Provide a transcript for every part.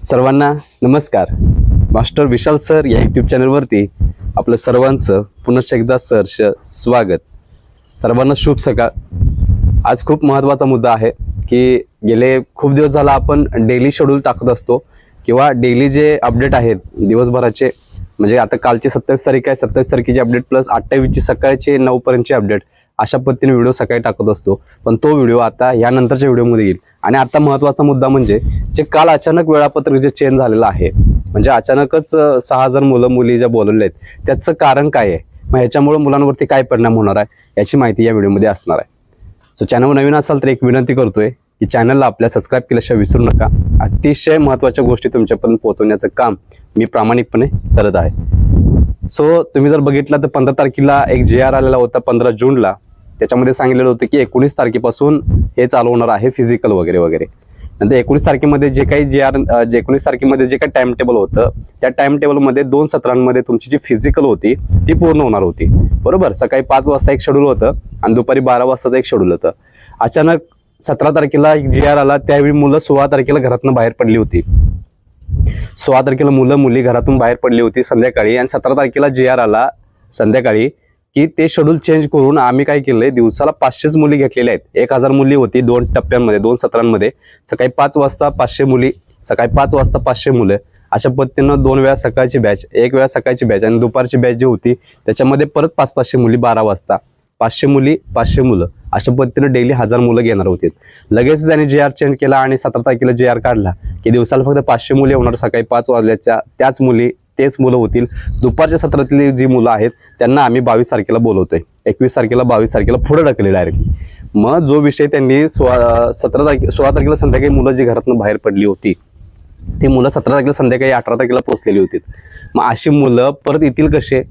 सर्वांना नमस्कार. मास्टर विशाल सर या यूट्यूब चॅनलवरती आपलं सर्वांचं पुनश्च एकदा सहर्ष स्वागत. सर्वांना शुभ सकाळ. आज खूप महत्त्वाचा मुद्दा आहे की गेले खूप दिवस झाला आपण डेली शेड्यूल टाकत असतो किंवा डेली जे अपडेट आहेत दिवसभराचे, म्हणजे आता कालची 27 तारीख आहे, 27 तारखेची अपडेट प्लस 28ची सकाळचे 9 पर्यंतचे अपडेट, अशा पद्धतीने व्हिडिओ सकाळी टाकत असतो. पण तो व्हिडिओ आता यानंतरच्या व्हिडिओमध्ये येईल. आणि आता महत्त्वाचा मुद्दा म्हणजे जे काल अचानक वेळापत्रक जे चेंज झालेलं आहे, म्हणजे अचानकच 6000 मुलं मुली ज्या बोलवले आहेत त्याचं कारण काय आहे, मग ह्याच्यामुळे मुलांवरती काय परिणाम होणार आहे याची माहिती या व्हिडिओमध्ये असणार आहे. सो चॅनलवर नवीन असाल तर एक विनंती करतोय की चॅनलला आपल्या सबस्क्राईब केल्याशिवाय विसरू नका. अतिशय महत्त्वाच्या गोष्टी तुमच्यापर्यंत पोहोचवण्याचं काम मी प्रामाणिकपणे करत आहे. सो तुम्ही जर बघितलं तर 15 तारखेला एक JR आलेला होता 15 जूनला. त्याच्यामध्ये सांगितलेलं होतं की 19 तारखेपासून हे चालू होणार आहे फिजिकल वगैरे वगैरे. नंतर 19 तारखेमध्ये जे काही JR 19 तारखेमध्ये जे काही टाइम टेबल होतं त्या टाइम टेबलमध्ये 2 सत्रांमध्ये तुमची जी फिजिकल होती ती पूर्ण होणार होती. बरोबर. सकाळी 5 वाजता एक शेड्यूल होतं आणि दुपारी 12 वाजताचं एक शेड्यूल होतं. अचानक 17 तारखेला एक JR आला. त्यावेळी मुलं 16 तारखेला घरातून बाहेर पडली होती. 16 तारखेला मुलं मुली घरातून बाहेर पडली होती संध्याकाळी, आणि 17 तारखेला JR आला संध्याकाळी की ते शेड्यूल चेंज करून आम्ही काय केलंय, दिवसाला 500च मुली घेतलेल्या आहेत. 1000 मुली होती 2 टप्प्यांमध्ये 2 सत्रांमध्ये. सकाळी 5 वाजता 500 मुली, सकाळी 5 वाजता 500 मुलं, अशा पद्धतीनं 2 वेळा सकाळची बॅच, 1 वेळा सकाळची बॅच, आणि दुपारची बॅच जी होती त्याच्यामध्ये परत 500 मुली 12 वाजता, 500 मुली 500 मुलं, अशा पद्धतीनं डेली 1000 मुलं घेणार होती. लगेच त्यांनी JR चेंज केला आणि 17 तारखेला JR काढला की दिवसाला फक्त 500 मुली होणार. सकाळी 5 वाजल्याच्या त्याच मुली तेच मुलं होतील. दुपारच्या सत्रातली जी मुलं आहेत त्यांना आम्ही 22 तारखेला बोलवतोय. 21 तारखेला 22 तारखेला पुढे ढकलले डायरेक्टली. मग जो विषय त्यांनी 16 तारखेला संध्याकाळी मुलं जी घरातून बाहेर पडली होती ती मुलं 17 तारखेला संध्याकाळी 18 तारखेला पोहोचलेली होती. मग अशी मुलं परत येतील कसे,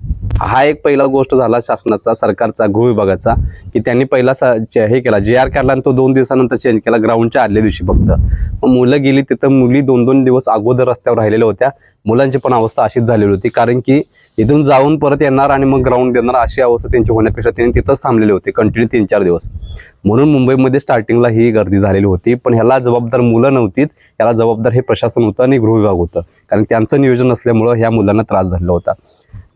हा एक पहिला गोष्ट झाला शासनाचा, सरकारचा, गृह विभागाचा, की त्यांनी पहिला हे केला JR काढला आणि तो 2 दिवसानंतर चेंज केला ग्राउंडच्या आदल्या दिवशी फक्त. मग मुलं गेली तिथं, मुली 2-2 दिवस अगोदर रस्त्यावर राहिलेल्या होत्या. मुलांची पण अवस्था अशीच झालेली होती, कारण की इथून जाऊन परत येणार आणि मग ग्राउंड देणार अशी अवस्था त्यांची होण्यापेक्षा त्यांनी तिथंच थांबलेले होते कंटिन्यू 3-4 दिवस. म्हणून मुंबईमध्ये स्टार्टिंगला ही गर्दी झालेली होती. पण ह्याला जबाबदार मुलं नव्हतीत, याला जबाबदार हे प्रशासन होतं आणि गृह विभाग होतं, कारण त्यांचं नियोजन नसल्यामुळं ह्या मुलांना त्रास झालेला होता.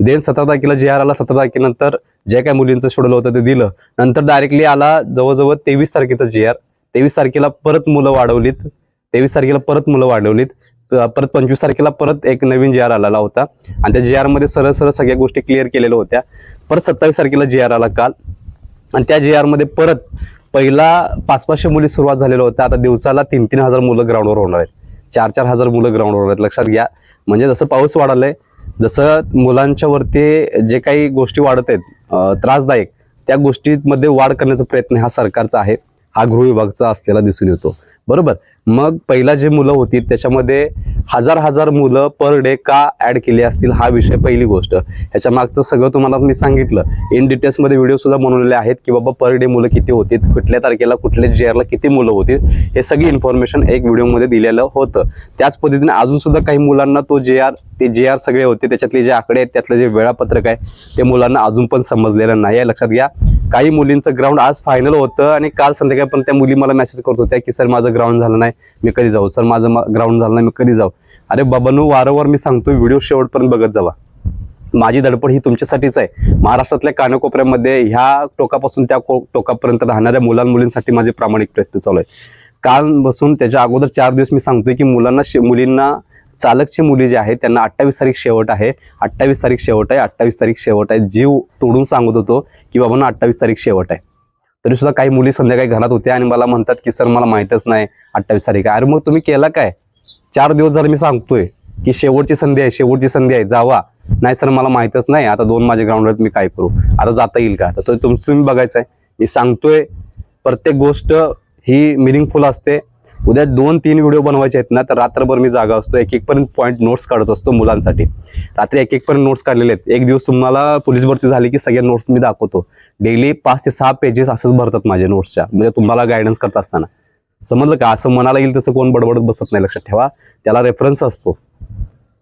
17 तारखेला JR आला. 17 तारखेनंतर जे काही मुलींचं शेड्यूल होतं ते दिलं. नंतर डायरेक्टली आला जवळजवळ 23 तारखेचा JR. 23 तारखेला परत मुलं वाढवलीत. 23 तारखेला परत मुलं वाढवलीत. परत 25 तारखेला परत एक नवीन JR आलेला होता आणि त्या JR मध्ये सरळ सरळ सगळ्या गोष्टी क्लिअर केलेल्या होत्या. परत 27 तारखेला JR आला काल, आणि त्या JR मध्ये परत पहिला 500 मुली सुरुवात झालेल्या होत्या. आता दिवसाला 3-3 हजार मुलं ग्राउंडवर होणार आहेत. 4-4 हजार मुलं ग्राउंडवर आहेत. लक्षात घ्या. म्हणजे जसं पाऊस वाढालाय, जसं मुलांच्या वरती जे काही गोष्टी वाढत आहेत त्रासदायक, त्या गोष्टींमध्ये वाढ करण्याचा प्रयत्न हा सरकारचा आहे, हा गृह विभागाचा असलेला दिसून येतो. बरोबर. मग पहिला जे मुलं होती त्याच्यामध्ये 1000 मुलं पर डे का ऍड केली असतील, हा विषय पहिली गोष्ट. ह्याच्या मागचं सगळं तुम्हाला मी सांगितलं. इन डिटेल्समध्ये व्हिडिओ सुद्धा बनवलेले आहेत की बाबा पर डे मुलं किती होती, कुठल्या तारखेला कुठल्या JRला किती मुलं होती, हे सगळी इन्फॉर्मेशन एक व्हिडिओमध्ये दिलेलं होतं. त्याच पद्धतीने अजून सुद्धा काही मुलांना ते JR सगळे होते त्याच्यातले जे आकडे आहेत त्यातलं जे वेळापत्रक आहे ते मुलांना अजून पण समजलेलं नाही आहे. लक्षात घ्या. काही मुलींचं ग्राउंड आज फायनल होतं आणि काल संध्याकाळी पण त्या मुली मला मेसेज करत होत्या की सर माझं ग्राउंड झालं नाही, मी कधी जाऊ, सर माझं ग्राउंड झालं नाही, मी कधी जाऊ. अरे बाबांनो, वारंवार मी सांगतोय व्हिडिओ शेवटपर्यंत बघत जावा. माझी धडपड ही तुमच्यासाठीच आहे. महाराष्ट्रातल्या कानाकोपऱ्यामध्ये ह्या टोकापासून त्या टोकापर्यंत राहणाऱ्या मुलांमुलींसाठी माझे प्रामाणिक प्रयत्न चालू आहे. काल बसून त्याच्या अगोदर 4 दिवस मी सांगतोय की मुलींना चालकची मुली जे आहेत त्यांना 28 तारीख शेवट आहे, 28 तारीख शेवट आहे, 28 तारीख शेवट आहे. जीव तोडून सांगत होतो की बाबांना 28 तारीख शेवट आहे. तरी सुद्धा काही मुली संध्याकाळी घरात होत्या आणि मला म्हणतात की सर मला माहितच नाही 28 तारीख आहे. अरे मग तुम्ही केला काय? 4 दिवस झाले मी सांगतोय की शेवटची संधी आहे, शेवटची संधी आहे, जावा. नाही सर मला माहितच नाही, आता 2 माझे ग्राउंड आहेत, मी काय करू, आता जाता येईल का? तर तुम्ही बघायचं आहे. मी सांगतोय प्रत्येक गोष्ट ही मिनिंगफुल असते. उद्या 2-3 व्हिडिओ बनवायचे आहेत ना, तर रात्रभर मी जागा असतो. एक पर्यंत पॉईंट नोट्स काढत असतो मुलांसाठी. रात्री एक पर्यंत नोट्स काढलेले आहेत. एक दिवस तुम्हाला पोलीस भरती झाली की सगळ्या नोट्स मी दाखवतो. डेली 5 ते 6 पेजेस असंच भरतात माझे नोट्सच्या, म्हणजे तुम्हाला गायडन्स करत असताना. समजलं का? असं मनाला येईल तसं कोण बडबडत बसत नाही. लक्षात ठेवा. त्याला रेफरन्स असतो,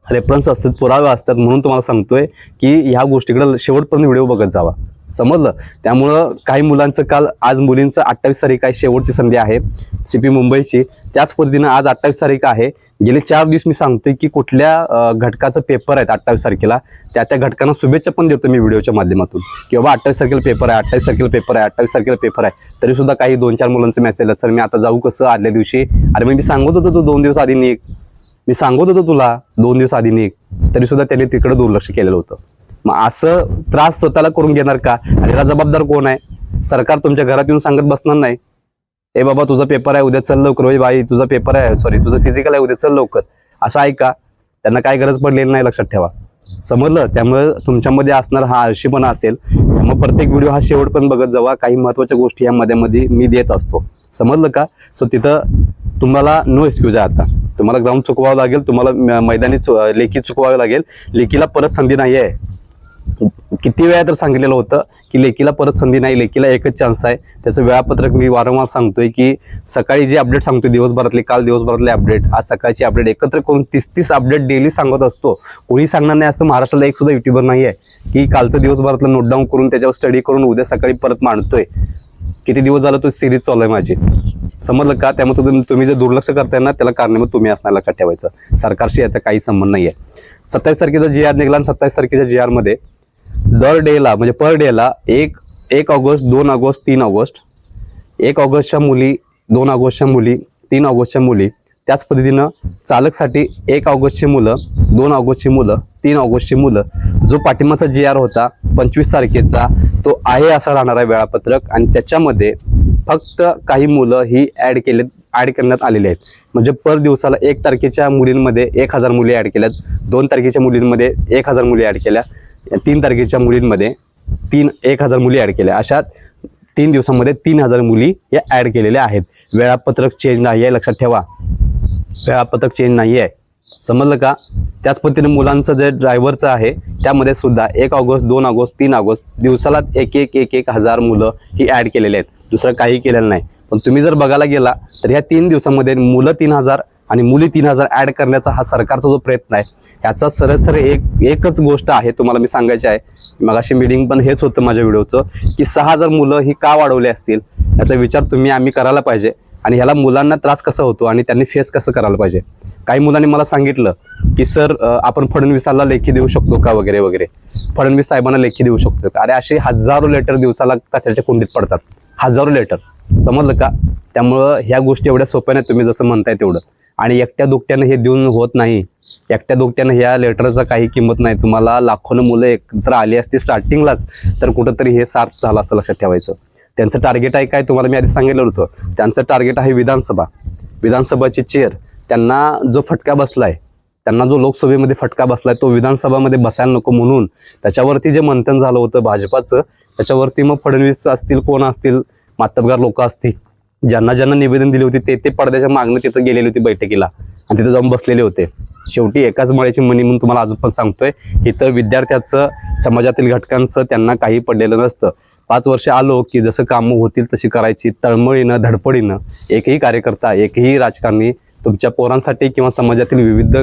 रेफरन्स असतात, पुरावे असतात. म्हणून तुम्हाला सांगतोय की ह्या गोष्टीकडे शेवटपर्यंत व्हिडिओ बघत जावा. समजलं? त्यामुळं काही मुलांचं काल, आज मुलींचं 28 तारीख आहे, शेवटची संधी आहे CP मुंबईची. त्याच पद्धतीनं आज 28 तारीख आहे. गेले 4 दिवस मी सांगतोय की कुठल्या घटकाचं पेपर आहेत 28 तारखेला, त्या घटकांना शुभेच्छा पण देतो मी व्हिडिओच्या माध्यमातून की बाबा 28 तारखेला पेपर आहे, 28 तारखेला पेपर आहे, 28 तारखेला पेपर आहे. तरी सुद्धा काही 2-4 मुलांचे मेसेज आहेत, सर मी आता जाऊ कसं आदल्या दिवशी. अरे मग मी सांगत होतो तू 2 दिवस आधी निघ, मी सांगत होतो तुला 2 दिवस आधी निघ, तरी सुद्धा त्यांनी तिकडे दुर्लक्ष केलेलं होतं. मग असं त्रास स्वतःला करून घेणार का? आणि याला जबाबदार कोण आहे? सरकार तुमच्या घरात येऊन सांगत बसणार नाही, ए बाबा तुझा पेपर आहे उद्या चल लवकर, होय बाई तुझा पेपर आहे, सॉरी तुझं फिजिकल आहे उद्या चल लवकर, असं आहे का? त्यांना काय गरज पडलेली नाही, लक्षात ठेवा. समजलं? त्यामुळे तुमच्यामध्ये असणार हा आळशीपणा असेल. मग प्रत्येक व्हिडिओ हा शेवट पण बघत जावा, काही महत्वाच्या गोष्टी या मध्ये मी देत असतो. समजलं का? सो तिथं तुम्हाला नो एक्सक्यूज आहे. आता तुम्हाला ग्राउंड चुकवावं लागेल, तुम्हाला मैदानी लेखी चुकवावं लागेल. लेखीला परत संधी नाही आहे. किती वेळा तर सांगितलेलं होतं की लेखीला परत संधी नाही, लेखीला एकच चान्स आहे. त्याचं वेळापत्रक मी वारंवार सांगतोय की सकाळी जे अपडेट सांगतोय दिवसभरातले, काल दिवसभरातले अपडेट, आज सकाळची अपडेट एकत्र करून 30 अपडेट डेली सांगत असतो. कोणी सांगणार नाही असं महाराष्ट्राला एक सुद्धा युट्यूबर नाही आहे की कालचं दिवसभरातलं नोट डाऊन करून त्याच्यावर स्टडी करून उद्या सकाळी परत मांडतोय. किती दिवस झालं तो सिरीज चालू आहे माझी. समजलं का? त्यामुळे तुम्ही जे दुर्लक्ष करताय ना त्याला कारणीभूत तुम्ही असणार, लक्षात ठेवायचं. सरकारशी याचा काही संबंध नाहीये. 27 तारखेचा GR निघाला आणि 27 तारखेच्या GR मध्ये दर डेला म्हणजे पर डेला 1 ऑगस्ट, 2 ऑगस्ट, 3 ऑगस्ट, 1 ऑगस्टच्या मुली, 2 ऑगस्टच्या मुली, 3 ऑगस्टच्या मुली. त्याच पद्धतीनं चालकसाठी 1 ऑगस्टची मुलं, 2 ऑगस्टची मुलं, 3 ऑगस्टची मुलं. जो पाठिंबाचा GR होता 25 तारखेचा तो आहे असा राहणार आहे वेळापत्रक. आणि त्याच्यामध्ये फक्त काही मुलं ही ऍड करण्यात आलेली आहेत. म्हणजे पर दिवसाला 1 तारखेच्या मुलींमध्ये 1000 मुली ऍड केल्यात, 2 तारखेच्या मुलींमध्ये 1000 मुली ऍड केल्या, 3 तारखेच्या मुलींमध्ये 1000 मुली ऍड केल्या. अशा 3 दिवसांमध्ये 3000 मुली या ऍड केलेल्या आहेत. वेळापत्रक चेंज नाही आहे, लक्षात ठेवा. वेळापत्रक चेंज नाही आहे. समजलं का? त्याच पद्धतीने मुलांचं जे ड्रायव्हरचं आहे त्यामध्ये सुद्धा 1 ऑगस्ट, 2 ऑगस्ट, 3 ऑगस्ट दिवसाला 1000 मुलं ही ऍड केलेले आहेत. दुसरं काही केलेलं नाही. पण तुम्ही जर बघायला गेला तर ह्या 3 दिवसांमध्ये मुलं 3000 आणि मुली 3000 ऍड करण्याचा हा सरकारचा जो प्रयत्न आहे ह्याचा सरळ एकच गोष्ट आहे तुम्हाला मी सांगायची आहे. मगाशी मीटिंग पण हेच होतं माझ्या व्हिडिओचं की 6000 मुलं ही का वाढवले असतील याचा विचार आम्ही करायला पाहिजे. आणि ह्याला मुलांना त्रास कसा होतो आणि त्यांनी फेस कसं करायला पाहिजे. काही मुलांनी मला सांगितलं की सर आपण फडणवीसाला लेखी देऊ शकतो का वगैरे वगैरे, फडणवीस साहेबांना लेखी देऊ शकतो का. अरे असे हजारो लेटर दिवसाला कचऱ्याच्या कुंडीत पडतात, हजारो लेटर. समजलं का? त्यामुळं ह्या गोष्टी एवढ्या सोप्या नाही तुम्ही जसं म्हणताय तेवढं. आणि एकट्या दुकट्यानं हे देऊन होत नाही. एकट्या दुकट्यानं ह्या लेटरचा काही किंमत नाही. तुम्हाला लाखोनं मुलं एकत्र आली असती स्टार्टिंगलाच तर कुठंतरी हे सार्थ झालं असं लक्षात ठेवायचं. त्यांचं टार्गेट आहे काय तुम्हाला मी आधी सांगितलं होतं. त्यांचं टार्गेट आहे विधानसभाची चेअर. त्यांना जो फटका बसलाय, त्यांना जो लोकसभेमध्ये फटका बसलाय तो विधानसभामध्ये बसायला नको म्हणून त्याच्यावरती जे मंथन झालं होतं भाजपाचं, त्याच्यावरती मग फडणवीस असतील, कोण असतील, मातब्बर लोक असतील, ज्यांना निवेदन दिले होते ते पडद्याच्या मागणं तिथं गेलेले होते बैठकीला आणि तिथं जाऊन बसलेले होते. शेवटी एकाच मळ्याची मणी म्हणून तुम्हाला अजून पण सांगतोय, इथं विद्यार्थ्याचं, समाजातील घटकांचं त्यांना काही पडलेलं नसतं. 5 वर्ष आलो की जसं कामं होतील तशी करायची, तळमळीनं धडपडीनं. एकही कार्यकर्ता, एकही राजकारणी तुमच्या पोरांसाठी किंवा समाजातील विविध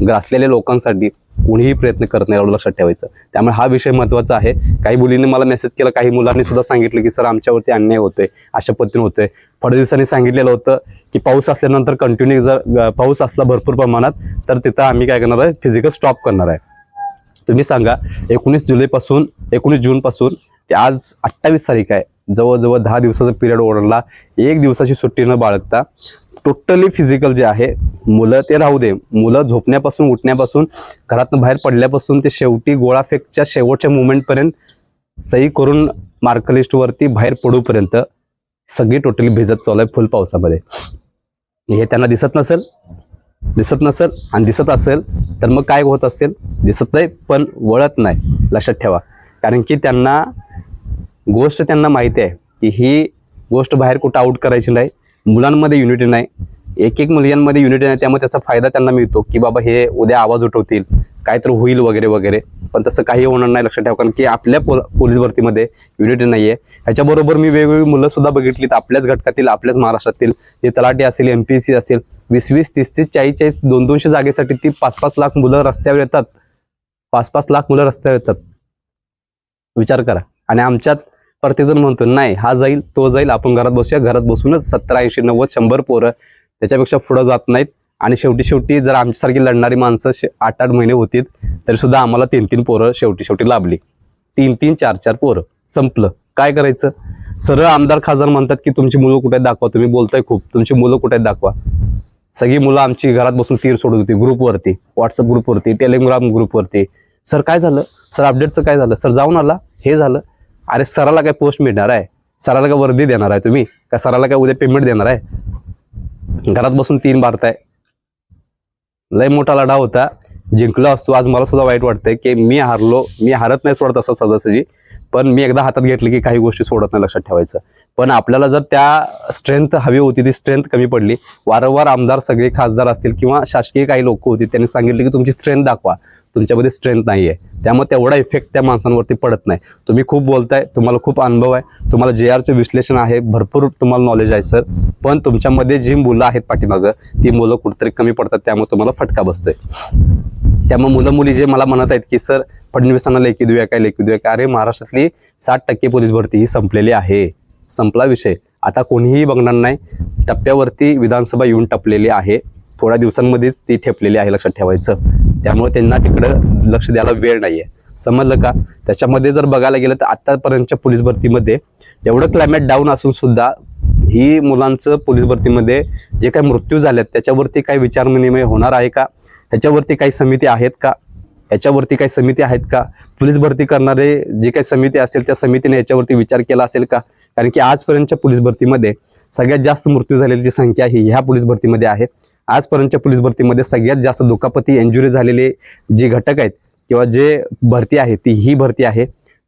ग्रासलेल्या लोकांसाठी कोणीही प्रयत्न करत नाही, एवढं लक्षात ठेवायचं. त्यामुळे हा विषय महत्त्वाचा आहे. काही मुलींनी मला मेसेज केला, काही मुलांनी सुद्धा सांगितलं की सर आमच्यावरती अन्याय होतोय, अशा पद्धतीने होतोय. फडणवीसांनी सांगितलेलं होतं की पाऊस असल्यानंतर कंटिन्यू जर पाऊस असला भरपूर प्रमाणात तर तिथं आम्ही काय करणार आहे, फिजिकल स्टॉप करणार आहे. तुम्ही सांगा 19 जूनपासून ते आज 28 तारीख आहे, जवळजवळ 10 दिवसाचा पिरियड ओढला. 1 दिवसाची सुट्टी न बाळगता टोटली फिजिकल जे आहे, मुलं ते राहू दे, मुलं झोपण्यापासून, उठण्यापासून, घरातून बाहेर पडल्यापासून ते शेवटी गोळाफेकच्या शेवटच्या मुवमेंटपर्यंत सही करून मार्क लिस्टवरती बाहेर पडूपर्यंत सगळी टोटली भिजत चालू आहे फुल पावसामध्ये. हे त्यांना दिसत नसेल आणि दिसत असेल तर मग काय होत असेल, दिसत नाही पण वळत नाही, लक्षात ठेवा. कारण की त्यांना माहिती आहे की ही गोष्ट बाहेर कुठं आउट करायची नाही. मुलांमध्ये युनिटी नाही, एक मुलांमध्ये युनिटी नाही, त्यामुळे त्याचा फायदा त्यांना मिळतो की बाबा हे उद्या आवाज उठवतील, काय तर होईल वगैरे वगैरे. पण तसं काही होणार नाही, लक्षात ठेवा. कारण की आपल्या पोलीस भरतीमध्ये युनिटी नाहीये. ह्याच्याबरोबर मी वेगवेगळी मुलं सुद्धा बघितलीत आपल्याच घटकातील, आपल्याच महाराष्ट्रातील, जे तलाठी असेल, MPSC असेल, 20-20, 30-30, 40-40, 200 जागेसाठी ती 5-5 लाख मुलं रस्त्यावर येतात. 5-5 लाख मुलं रस्त्यावर येतात, विचार करा. आणि आमच्यात प्रत्येकजण म्हणतो नाही हा जाईल, तो जाईल, आपण घरात बसूया, घरात बसूनच 70, 80, 90, 100 पोरं त्याच्यापेक्षा पुढे जात नाहीत. आणि शेवटी जर आमच्यासारखी लढणारी माणसं 8-8 महिने होती तरी सुद्धा आम्हाला 3-3 पोरं शेवटी लाभली. 3-3 4-4 पोरं. संपलं. काय करायचं? सरळ आमदार खासदार म्हणतात की तुमची मुलं कुठे आहेत दाखवा. तुम्ही बोलताय खूप, तुमची मुलं कुठे आहेत दाखवा. सगळी मुलं आमची घरात बसून तीर सोडत होती ग्रुपवरती, व्हॉट्सअप ग्रुपवरती, टेलिग्राम ग्रुपवरती. सर काय झालं? सर अपडेटचं काय झालं? सर जाऊन आला? हे झालं. अरे सराला काय पोस्ट मिळणार आहे? सराला काय वर्दी देणार आहे तुम्ही? का सराला काय उद्या पेमेंट देणार आहे? घरात बसून 3 मारताय. लय मोठा लढा होता, जिंकलो असतो. आज मला सुद्धा वाईट वाटतंय की मी हारलो. मी हारत नाही सोडत असं सहजासहजी, पण मी एकदा हातात घेतली की काही गोष्टी सोडत नाही, लक्षात ठेवायचं. पण आपल्याला जर त्या स्ट्रेंथ हवी होती, ती स्ट्रेंथ कमी पडली. वारंवार आमदार सगळे खासदार असतील किंवा शासकीय काही लोक होती, त्यांनी सांगितले की तुमची स्ट्रेंथ दाखवा. तुमच्यामध्ये स्ट्रेंथ नाही आहे, त्यामुळे तेवढा इफेक्ट त्या माणसांवरती पडत नाही. तुम्ही खूप बोलताय, तुम्हाला खूप अनुभव आहे, तुम्हाला JRचं विश्लेषण आहे, भरपूर तुम्हाला नॉलेज आहे सर. पण तुमच्यामध्ये जी मुलं आहेत पाठीमागं, ती मुलं कुठेतरी कमी पडतात, त्यामुळे तुम्हाला फटका बसतोय. त्यामुळे मुलं मुली जे मला म्हणत आहेत की सर फडणवीसांना लेखी देऊया काय. अरे महाराष्ट्रातली 60% पोलीस भरती ही संपलेली आहे. संपला विषय. आता कोणीही बघणार नाही. टप्प्यावरती विधानसभा येऊन टपलेली आहे. थोड्या दिवसांमध्येच ती ठेपलेली आहे, लक्षात ठेवायचं. त्यामुळे त्यांना तिकडं लक्ष द्यायला वेळ नाहीये. समजलं का? त्याच्यामध्ये जर बघायला गेलं तर आतापर्यंतच्या पोलीस भरतीमध्ये एवढं क्लायमेट डाऊन असून सुद्धा ही मुलांचं पोलीस भरतीमध्ये जे काही मृत्यू झालेत त्याच्यावरती काही विचारविनिमय होणार आहे का? ह्याच्यावरती काही समिती आहेत का? पोलीस भरती करणारे जे काही समिती असेल त्या समितीने याच्यावरती विचार केला असेल का? कारण की आजपर्यंतच्या पोलीस भरतीमध्ये सगळ्यात जास्त मृत्यू झालेली संख्या ही ह्या पोलीस भरतीमध्ये आहे. आजपर्यंतच्या पोलीस भरतीमध्ये सगळ्यात जास्त दुखापती, इंजुरी झालेले जे घटक आहेत किंवा जे भरती आहे ती ही भरती आहे.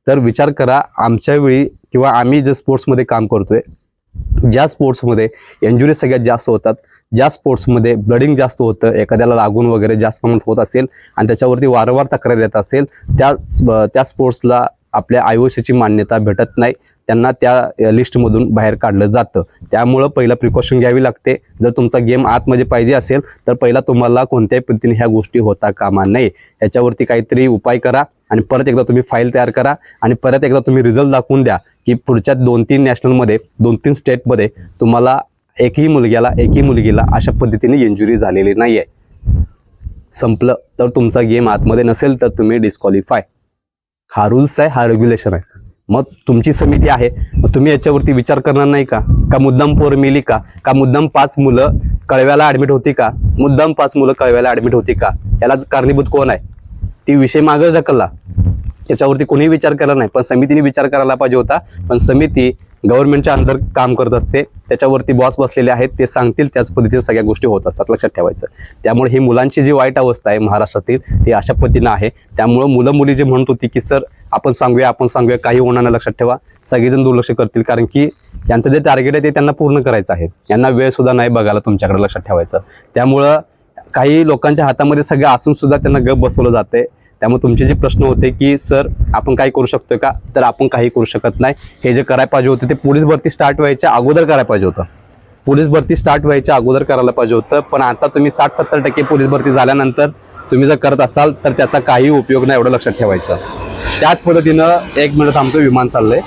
तर विचार करा, आमच्या वेळी किंवा आम्ही जे स्पोर्ट्समध्ये काम करतोय, ज्या स्पोर्ट्समध्ये इंजुरी सगळ्यात जास्त होतात, ज्या स्पोर्ट्समध्ये ब्लडिंग जास्त होतं, एखाद्याला लागून वगैरे जास्त प्रमाणात होत असेल आणि त्याच्यावरती वारंवार तक्रार येत असेल, त्या स्पोर्ट्सला आपल्या IOCची मान्यता भेटत नाही. त्यांना त्या लिस्टमधून बाहेर काढलं जातं. त्यामुळं पहिला प्रिकॉशन घ्यावी लागते. जर तुमचा गेम आतमध्ये पाहिजे असेल तर पहिला तुम्हाला कोणत्याही पद्धतीने ह्या गोष्टी होता कामा नये. याच्यावरती काहीतरी उपाय करा आणि परत एकदा तुम्ही फाईल तयार करा आणि परत एकदा तुम्ही रिझल्ट दाखवून द्या की पुढच्या 2-3 नॅशनलमध्ये 2-3 स्टेटमध्ये तुम्हाला एकही मुलगीला अशा पद्धतीने इंजुरी झालेली नाहीये. संपलं. तर तुमचा गेम आतमध्ये नसेल तर तुम्ही डिस्क्वालिफाय. हा रूल्स आहे, हा रेग्युलेशन आहे. मग तुमची समिती आहे, मग तुम्ही याच्यावरती विचार करणार नाही का? का मुद्दाम पोर मिली का? मुद्दाम 5 मुलं कळव्याला ऍडमिट होती का? याला कारणीभूत कोण आहे? ती विषय मागे ढकलला, त्याच्यावरती कोणीही विचार केला नाही. पण समितीने विचार करायला पाहिजे होता. पण समिती गव्हर्नमेंटच्या अंडर काम करत असते, त्याच्यावरती बॉस बसलेले आहेत, ते सांगतील त्याच पद्धतीने सगळ्या गोष्टी होत असतात, लक्षात ठेवायचं. त्यामुळे ही मुलांची जी वाईट अवस्था आहे महाराष्ट्रातील ती अशा पद्धतीनं आहे. त्यामुळे मुलं मुली जे म्हणत होती की सर आपण सांगूया काही होणार नाही, लक्षात ठेवा. सगळेजण दुर्लक्ष करतील, कारण की यांचं जे टार्गेट आहे ते त्यांना पूर्ण करायचं आहे. यांना वेळ सुद्धा नाही बघायला तुमच्याकडे, लक्षात ठेवायचं. त्यामुळं काही लोकांच्या हातामध्ये सगळं असून सुद्धा त्यांना गप बसवलं जाते. त्यामुळे तुमचे जे प्रश्न होते की सर आपण काही करू शकतोय का, तर आपण काही करू शकत नाही. हे जे करायला पाहिजे होतं ते पोलीस भरती स्टार्ट व्हायच्या अगोदर करायला पाहिजे होतं. पण आता तुम्ही 60-70% पोलीस भरती झाल्यानंतर तुम्ही जर करत असाल तर त्याचा काही उपयोग नाही, एवढं लक्षात ठेवायचं. त्याच पद्धतीनं 1 मिनिट थांबतो, विमान चाललंय.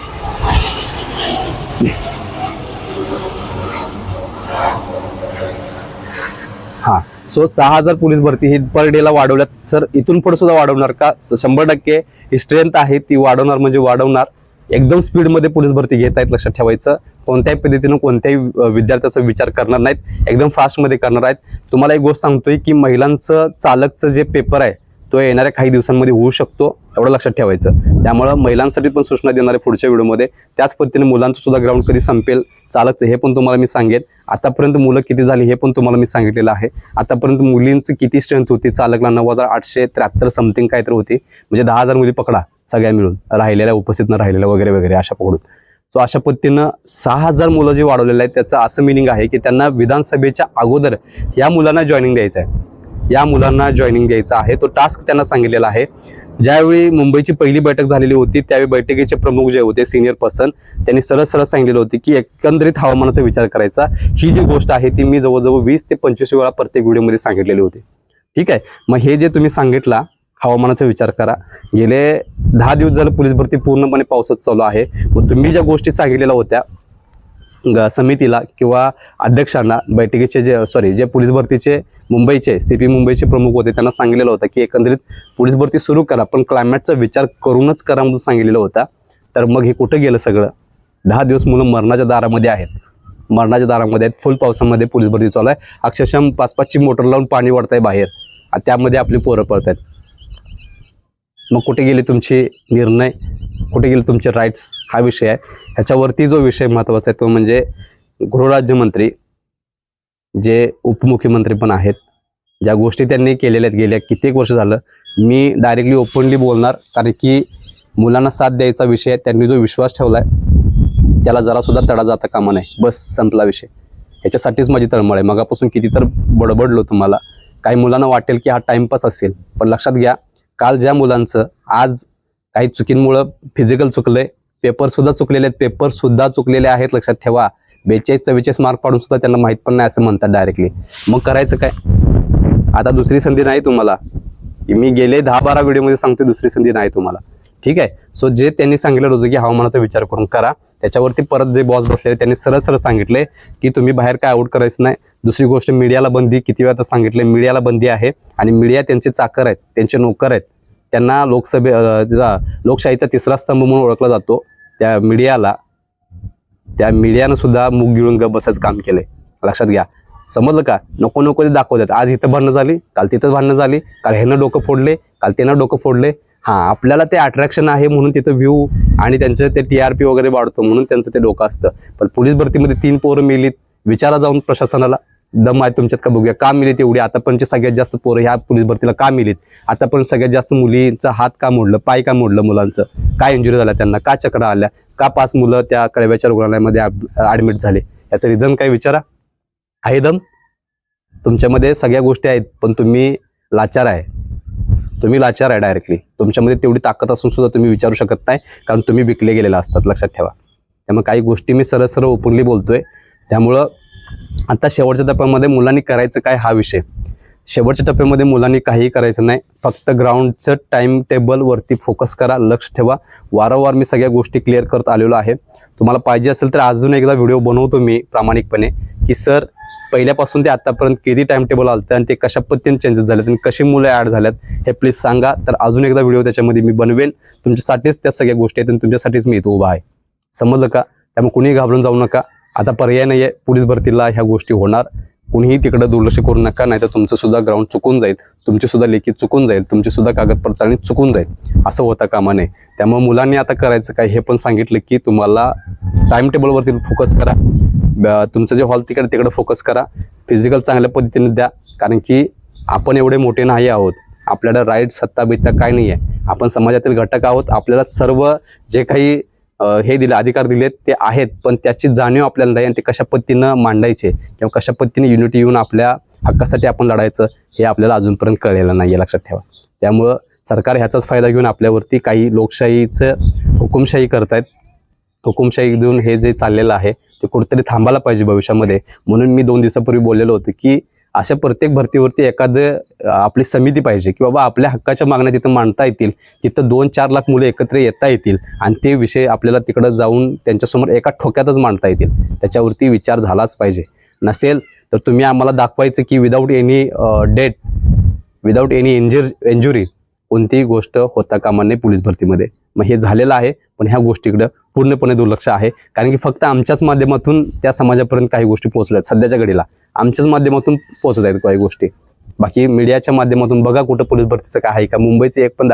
हा, सो 6000 पोलीस भरती ही पर डेला वाढवल्यात. सर इथून पुढे सुद्धा वाढवणार का? 100% ही स्ट्रेंथ आहे ती वाढवणार, म्हणजे वाढवणार. एकदम स्पीडमध्ये पोलीस भरती घेत आहेत, लक्षात ठेवायचं. कोणत्याही पद्धतीनं कोणत्याही विद्यार्थ्याचा विचार करणार नाहीत, एकदम फास्टमध्ये करणार आहेत. तुम्हाला एक गोष्ट सांगतोय की महिलांचं चालकचं जे पेपर आहे तो येणाऱ्या काही दिवसांमध्ये होऊ शकतो, एवढं लक्षात ठेवायचं. त्यामुळं महिलांसाठी पण सूचना देणार आहे पुढच्या व्हिडिओमध्ये. त्याच पद्धतीने मुलांचं सुद्धा ग्राउंड कधी संपेल चालकचं हे पण तुम्हाला मी सांगेन. आतापर्यंत मुलं किती झाली हे पण तुम्हाला मी सांगितलेलं आहे. आतापर्यंत मुलींची किती स्ट्रेंथ होती चालकला, 9873 समथिंग काहीतरी होती, म्हणजे 10,000 मुली पकडा सगळ्या मिळून, राहिलेल्या उपस्थित न राहिलेल्या वगैरे अशा पकडून. सो अशा पद्धतीनं 6000 मुलं जे वाढवलेलं आहे त्याचं असं मिनिंग आहे की त्यांना विधानसभेच्या अगोदर या मुलांना जॉईनिंग द्यायचं आहे. तो टास्क त्यांना सांगितलेला आहे. ज्यावेळी मुंबईची पहिली बैठक झालेली होती त्यावेळी बैठकीचे प्रमुख जे होते सिनियर पर्सन, त्यांनी सरळ सांगितलेलं होते की एकंदरीत हवामानाचा विचार करायचा. ही जी गोष्ट आहे ती मी जवळजवळ 20 ते 25 वेळा प्रत्येक व्हिडिओमध्ये सांगितलेली होती. ठीक आहे, मग हे जे तुम्ही सांगितला हवामानाचा विचार करा. गेले 10 दिवस झालं पोलीस भरती पूर्णपणे पावसात चालू आहे. मग तुम्ही ज्या गोष्टी सांगितलेल्या होत्या समितीला किंवा अध्यक्षांना बैठकीचे जे पोलीस भरतीचे मुंबईचे CP मुंबईचे प्रमुख होते त्यांना सांगितलेलं होतं की एकंदरीत पोलीस भरती सुरू करा, पण क्लायमेटचा विचार करूनच करा म्हणून सांगितलेलं होता. तर मग हे कुठं गेलं सगळं? 10 दिवस मुलं मरणाच्या दारामध्ये आहेत, फुल पावसामध्ये पोलीस भरती चालू आहे. अक्षरशः 5-5ची मोटर लावून पाणी वाढतंय बाहेर, आणि त्यामध्ये आपली पोरं पळत आहेत. मग कुठे गेले तुमचे निर्णय, कुठे गेले तुमचे राईट्स? हा विषय आहे. ह्याच्यावरती जो विषय महत्त्वाचा आहे तो म्हणजे गृहराज्यमंत्री जे उपमुख्यमंत्री पण आहेत, ज्या गोष्टी त्यांनी केलेल्या आहेत गेल्या कित्येक वर्ष झालं, मी डायरेक्टली ओपनली बोलणार, कारण की मुलांना साथ द्यायचा विषय आहे. त्यांनी जो विश्वास ठेवला आहे त्याला जरासुद्धा तडा जाता कामा नये. बस संपला विषय. ह्याच्यासाठीच माझी तळमळ आहे. मगापासून किती तर बडबडलो तुम्हाला. काही मुलांना वाटेल की हा टाइमपास असेल, पण लक्षात घ्या, काल ज्या मुलांचं आज काही चुकींमुळं फिजिकल चुकलंय, पेपरसुद्धा चुकलेले आहेत. लक्षात ठेवा, 42-44 मार्क पाडून सुद्धा त्यांना माहीत पण नाही असं म्हणतात डायरेक्टली. मग करायचं काय? आता दुसरी संधी नाही तुम्हाला. मी गेले 10-12 व्हिडिओमध्ये सांगतो, दुसरी संधी नाही तुम्हाला. ठीक आहे. सो जे त्यांनी सांगितलं होतं की हवामानाचा विचार करून करा, त्याच्यावरती परत जे बॉस बसलेले त्यांनी सरळ सांगितले की तुम्ही बाहेर काय आउट करायचं नाही. दुसरी गोष्ट, मीडियाला बंदी. किती वेळा तर सांगितले, मीडियाला बंदी आहे, आणि मीडिया त्यांचे चाकर आहेत, त्यांचे नोकर आहेत. त्यांना लोकशाहीचा तिसरा स्तंभ म्हणून ओळखला जातो. त्या मीडियानं सुद्धा मूग गिळून गप बसायचं काम केलंय. लक्षात घ्या. समजलं का? नको ते दाखवतात. आज इथं भांडणं झाली, काल तिथं भांडणं झाली, काल ह्यानं डोकं फोडले, काल त्यानं डोकं फोडले. हां, आपल्याला ते अट्रॅक्शन आहे म्हणून तिथं व्ह्यू आणि त्यांचं ते TRP वगैरे वाढतो म्हणून त्यांचं ते डोकं असतं. पण पोलीस भरतीमध्ये 3 पोरं मेलीत. विचारा जाऊन प्रशासनाला, दम आहे तुमच्यात का बघूया. का मिलीत एवढी? आतापर्यंत सगळ्यात जास्त पोरं ह्या पोलीस भरतीला का मिलीत? आतापर्यंत सगळ्यात जास्त मुलींचा हात का मोडलं, पाय का मोडलं, मुलांचं काय इंजुरी झाल्या, त्यांना का चक्र आल्या, का 5 मुलं त्या कळव्याच्या रुग्णालयामध्ये ॲडमिट झाले? याचं रिझन काय विचारा. आहे दम तुमच्यामध्ये? सगळ्या गोष्टी आहेत, पण तुम्ही लाचार आहे. डायरेक्टली. तुमच्यामध्ये तेवढी ताकद असून सुद्धा तुम्ही विचारू शकत नाही, कारण तुम्ही विकले गेलेला असतात. लक्षात ठेवा. त्यामुळे काही गोष्टी मी सरळ ओपनली बोलतोय. त्यामुळं आता शेवटच्या टप्प्यामध्ये मुलांनी करायचं काय हा विषय. शेवटच्या टप्प्यामध्ये मुलांनी काहीही करायचं नाही. फक्त ग्राउंडचं टाइम टेबलवरती फोकस करा, लक्ष ठेवा. वारंवार मी सगळ्या गोष्टी क्लिअर करत आलेलो आहे. तुम्हाला पाहिजे असेल तर अजून एकदा व्हिडिओ बनवतो मी प्रामाणिकपणे, की सर पहिल्यापासून ते आतापर्यंत किती टाइम टेबल आलं आणि ते कशा पद्धतीने चेंजेस झालेत आणि कशी मुलं ॲड झाल्यात हे प्लीज सांगा. तर अजून एकदा व्हिडिओ त्याच्यामध्ये मी बनवेन. तुमच्यासाठीच त्या सगळ्या गोष्टी आहेत आणि तुमच्यासाठीच मी इथं उभा आहे. समजलं का? त्यामुळे कुणीही घाबरून जाऊ नका. आता पर्याय नाही आहे. पोलीस भरतीला ह्या गोष्टी होणार. कुणीही तिकडे दुर्लक्ष करू नका, नाही तर तुमचं सुद्धा ग्राउंड चुकून जाईल, तुमची सुद्धा लेखी चुकून जाईल, तुमची सुद्धा कागद पडताळणी चुकून जाईल. असं होता कामा नये. त्यामुळे मुलांनी आता करायचं काय हे पण सांगितलं की तुम्हाला टाइम टेबलवरती फोकस करा. तुमचं जे हॉल तिकडे फोकस करा. फिजिकल चांगल्या पद्धतीने द्या, कारण की आपण एवढे मोठे नाही आहोत. आपल्याला राईट सत्ता बित्ता काय नाही आहे. आपण समाजातील घटक आहोत. आपल्याला सर्व जे काही हे दिले अधिकार दिलेत ते आहेत, पण त्याची जाणीव आपल्याला नाही आणि ते कशा पद्धतीनं मांडायचे किंवा कशा पद्धतीने युनिटी येऊन आपल्या हक्कासाठी आपण लढायचं हे आपल्याला अजूनपर्यंत कळलेलं नाही आहे. लक्षात ठेवा. त्यामुळं सरकार ह्याचाच फायदा घेऊन आपल्यावरती काही लोकशाहीचं हुकुमशाही करतायत. हुकुमशाही देऊन हे जे चाललेलं आहे ते कुठेतरी थांबायला पाहिजे भविष्यामध्ये. म्हणून मी 2 दिवसापूर्वी बोललेलो होतो की अशा प्रत्येक भरतीवरती एखादं आपली समिती पाहिजे की बाबा आपल्या हक्काच्या मागण्या तिथं मांडता येतील, तिथं 2-4 लाख मुलं एकत्र येता येतील आणि ते विषय आपल्याला तिकडं जाऊन त्यांच्यासमोर एका ठोक्यातच मांडता येतील. त्याच्यावरती विचार झालाच पाहिजे. नसेल तर तुम्ही आम्हाला दाखवायचं की without any debt, without any injury कोणतीही गोष्ट होता कामा नये पोलीस भरतीमध्ये. मग हे झालेलं आहे, पण ह्या गोष्टीकडं पूर्णपणे दुर्लक्ष आहे. कारण की फक्त आमच्याच माध्यमातून त्या समाजापर्यंत काही गोष्टी पोहोचल्या आहेत. सध्याच्या घडीला आमच्याच माध्यमातून पोहोचत आहेत काही गोष्टी. बाकी मीडियाच्या माध्यमातून बघा कुठं पोलीस भरतीचं काय आहे का. मुंबईचं एक पण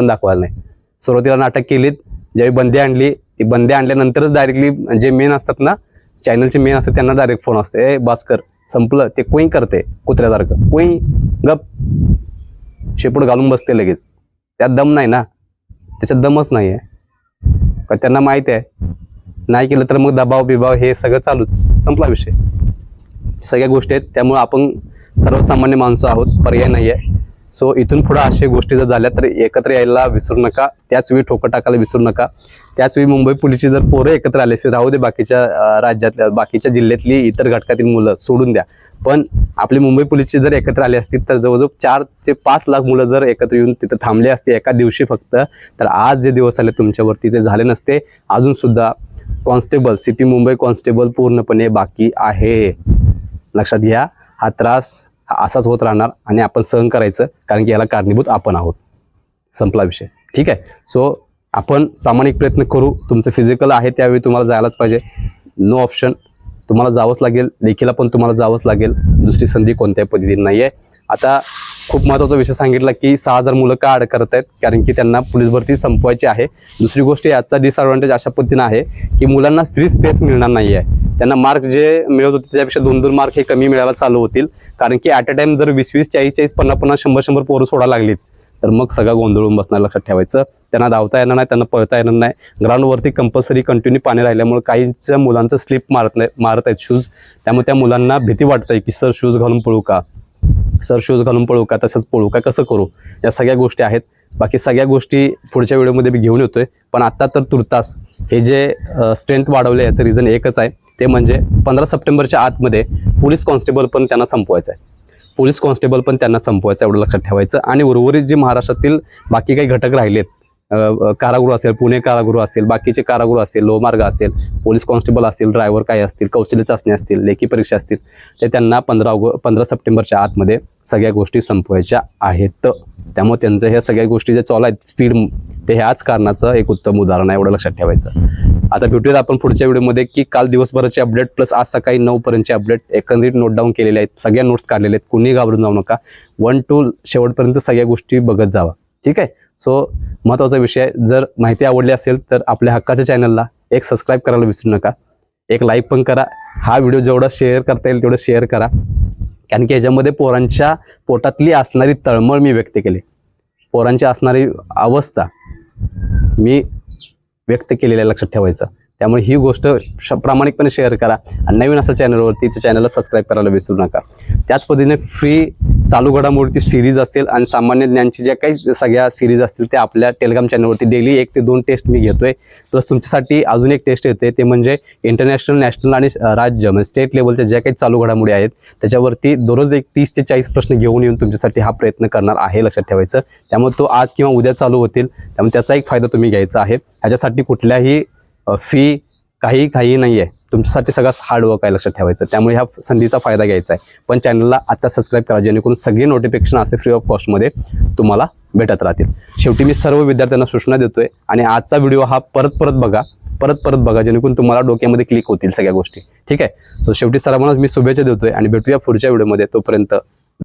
दाखवायला नाही. सुरुवातीला नाटक केलीत, ज्यावेळी बंदी आणली, ती बंदी आणल्यानंतरच डायरेक्टली जे मेन असतात ना, चॅनलचे मेन असतात त्यांना डायरेक्ट फोन असतो, ए भास्कर संपलं. ते कोई करते कुत्र्यासारखं, कोई गप शेपूट घालून बसते लगेच. त्यात दम नाही ना, त्याच्यात दमच नाही आहे. का त्यांना माहिती आहे नाही केलं तर मग दबाव बिबाव हे सगळं चालूच. संपला विषय. सगळ्या गोष्टी आहेत. त्यामुळे आपण सर्वसामान्य माणसं आहोत, पर्याय नाही आहे. सो इथून पुढे अशा गोष्टी जर झाल्या तर एकत्र यायला विसरू नका. त्याचवेळी ठोकं टाकायला विसरू नका. त्याचवेळी मुंबई पोलीसची जर पोरं एकत्र आले असते, राहू दे बाकीच्या राज्यातल्या बाकीच्या जिल्ह्यातली इतर घटकातील मुलं सोडून द्या, पण आपली मुंबई पोलीसची जर एकत्र आली असतील तर जवळजवळ 4 ते 5 लाख मुलं जर एकत्र येऊन तिथं थांबले असते एका दिवशी फक्त, तर आज जे दिवस आले तुमच्यावरती ते झाले नसते. अजून सुद्धा कॉन्स्टेबल CP मुंबई कॉन्स्टेबल पूर्णपणे बाकी आहे. लक्षात घ्या, हा त्रास असाच होत राहणार आणि आपण सहन करायचं, कारण की याला कारणीभूत आपण आहोत. संपला विषय. ठीक आहे. सो आपण प्रामाणिक प्रयत्न करू. तुमचं फिजिकल आहे त्यावेळी तुम्हाला जायलाच पाहिजे. नो ऑप्शन, तुम्हाला जावंच लागेल. लेखीला पण तुम्हाला जावंच लागेल. दुसरी संधी कोणत्याही पद्धतीने नाही आहे. आता खूप महत्त्वाचा विषय सांगितला की 6,000 मुलं का अड करत आहेत, कारण की त्यांना पोलीस भरती संपवायची आहे. दुसरी गोष्ट याचा डिसएडव्हान्टेज अशा पद्धतीनं आहे की मुलांना फ्री स्पेस मिळणार नाही आहे. त्यांना मार्क जे मिळत होते त्यापेक्षा 2-2 मार्क हे कमी मिळायला चालू होतील, कारण की ॲट अ टाइम जर 20-20, 40-40, 50-50, 100-100 पोरं सोडायला लागलीत तर मग सगळं गोंधळून बसणार. लक्षात ठेवायचं, त्यांना धावता येणार नाही, त्यांना पळता येणार नाही. ग्राउंडवरती कंपल्सरी कंटिन्यू पाणी राहिल्यामुळे काहींच्या मुलांचं स्लिप मारत आहेत शूज. त्यामुळे त्या मुलांना भीती वाटत आहे की सर शूज घालून पळू का, सर शूज घालून पळू का, तसंच पळू का, कसं करू. या सगळ्या गोष्टी आहेत. बाकी सगळ्या गोष्टी पुढच्या व्हिडिओमध्ये मी घेऊन येतोय. पण आता तर तुर्तास हे जे स्ट्रेंथ वाढवले याचं रिझन एकच आहे, ते म्हणजे 15 सप्टेंबरच्या आतमध्ये पोलीस कॉन्स्टेबल पण त्यांना संपवायचं आहे. पोलीस कॉन्स्टेबल पण त्यांना संपवायचं, एवढं लक्षात ठेवायचं. आणि उर्वरित जे महाराष्ट्रातील बाकी काही घटक राहिलेत, कारागृह असेल, पुणे कारागृह असेल, बाकीचे कारागृह असेल, लोहमार्ग असेल, पोलीस कॉन्स्टेबल असतील, ड्रायव्हर काय असतील, कौशल्य चाचणी असतील, लेखी परीक्षा असतील, ते त्यांना 15 सप्टेंबरच्या आतमध्ये सगळ्या गोष्टी संपवायच्या आहेत. त्यामुळे त्यांचं ह्या सगळ्या गोष्टी ज्या चालू आहेत स्पीड, ते ह्याच कारणाचं एक उत्तम उदाहरण आहे, एवढं लक्षात ठेवायचं. आता भेटूयात आपण पुढच्या व्हिडिओमध्ये की काल दिवसभराचे अपडेट प्लस आज सकाळी 9 पर्यंतचे अपडेट एकंदरीत नोट डाऊन केलेले आहेत. सगळ्या नोट्स काढलेले आहेत. कुणीही घाबरून जाऊ नका. 1 to शेवटपर्यंत सगळ्या गोष्टी बघत जावा. ठीक आहे. सो महत्त्वाचा विषय, जर माहिती आवडली असेल तर आपल्या हक्काच्या चॅनलला एक सबस्क्राईब करायला विसरू नका. एक लाईक पण करा. हा व्हिडिओ जेवढा शेअर करता येईल तेवढं शेअर करा, कारण की ह्याच्यामध्ये पोरांच्या पोटातली असणारी तळमळ मी व्यक्त केली, पोरांची असणारी अवस्था मी व्यक्त केलेलं आहे, लक्षात ठेवायचं. त्यामुळे ही गोष्ट प्रामाणिकपणे शेअर करा. आणि नवीन असं चॅनलवरती चॅनलला सबस्क्राईब करायला विसरू नका. त्याच पद्धतीने फ्री चालू घडामोडीची सिरीज असेल आणि सामान्य ज्ञानची ज्या काही सगळ्या सिरीज असतील त्या आपल्या टेलिग्राम चॅनलवरती डेली 1 ते 2 टेस्ट मी घेतोय. प्लस तुमच्यासाठी अजून एक टेस्ट येते, ते म्हणजे इंटरनॅशनल, नॅशनल आणि राज्य म्हणजे स्टेट लेवलच्या ज्या काही चालू घडामोडी आहेत त्याच्यावरती दररोज एक 30 ते 40 प्रश्न घेऊन येऊन तुमच्यासाठी हा प्रयत्न करणार आहे, लक्षात ठेवायचं. त्यामुळे तो आज किंवा उद्या चालू होतील, त्यामुळे त्याचा एक फायदा तुम्ही घ्यायचा आहे. ह्याच्यासाठी कुठल्याही फी काही नाही आहे, तुमच्यासाठी सगळं हार्डवर्क आहे, लक्षात ठेवायचं. त्यामुळे ह्या संधीचा फायदा घ्यायचा आहे. पण चॅनलला आता सबस्क्राईब करा, जेणेकरून सगळी नोटिफिकेशन असे फ्री ऑफ कॉस्टमध्ये तुम्हाला भेटत राहतील. शेवटी मी सर्व विद्यार्थ्यांना सूचना देतोय, आणि आजचा व्हिडिओ हा परत बघा, जेणेकरून तुम्हाला डोक्यामध्ये क्लिक होतील सगळ्या गोष्टी. ठीक आहे. तो शेवटी सर्वांनाच मी शुभेच्छा देतोय आणि भेटूया पुढच्या व्हिडिओमध्ये. तोपर्यंत